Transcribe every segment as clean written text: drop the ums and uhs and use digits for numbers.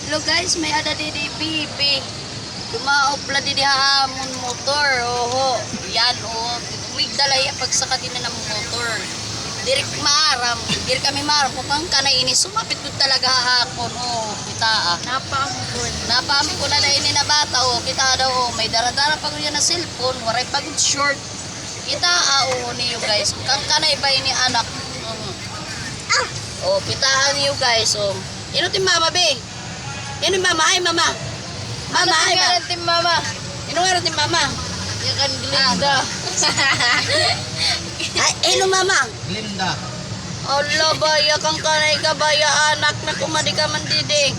Hello guys, may ada didi bibi. Dumaop la didi hamon motor. Oho, yan oh. Umigdalay pagsaka din ng motor. Direk maram, dir kami maram kung kanay ini sumapit ko talaga hahakon. Oh, kita ah. Napaambon na ini na bata oh. Kita daw oh, may dara-dara pa yan na cellphone, waray pagod short. Kita oh niyo guys. Kung kanay ba ini anak. Oh, pitaan niyo guys oh. Ino ti mama be? Ino mama, ay mama. Mama, ay mama. Ino nga ti mama. Yakan Glinda. Ay, ino mama. Glinda. Allah baya kang kanay ka baya anak na kumadi ka man didi.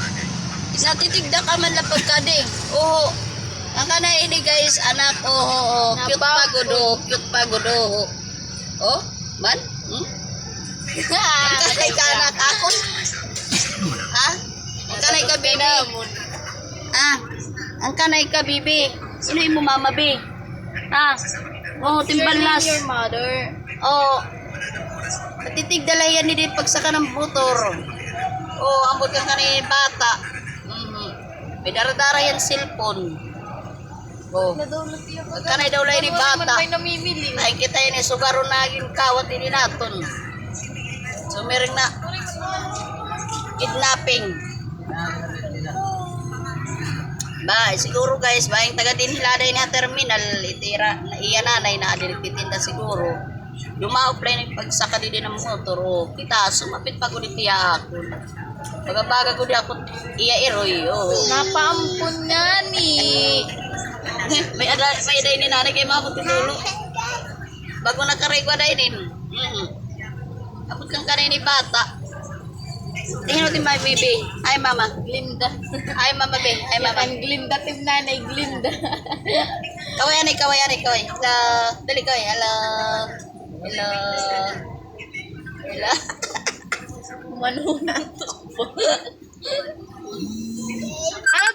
Natitigda ka man lapag ka di. Oo. Ang kanay ini guys, anak. Oo. Cute pagod oh. Cute pagod oh. Oh, man? Ang kanay ka anak ako. Ha? Ang kanay ka bibi. Ah, ang kanay ka bibi. Sino mo mama bi? Ha? Oh, timbalas. Your mother. Oh. Titigdalayan ni dit pagsaka ng motor. Oh, ambot ka kanay bata. May dara-dara yan cellphone. Oh. Kanay daw lay ni bata. May namimili. Ay kita ini sugaro naging kawat ini naton. So mereng na kidnapping. Ba, siguro guys, ba yung taga din hiladay na terminal, itira, iya nanay na adilititinda siguro. Dumaop lang yung pagsaka din ng motor, oh. Kita, sumapit pa ko di tiya ako. Pagabaga ko di ako, iya iroy, oh. Napaampun nga ni. may aday ni nanay kay mabot titulo. Bago nakaray ko aday din. Abot kang kanay ni bata. Tingnan natin my baby. Ay mama. Glinda. Ay mama be. Ay mama. Yakan Glinda, tim nanay Glinda. Kaway. Hello. Dali kaway. Hello. Manunod ko.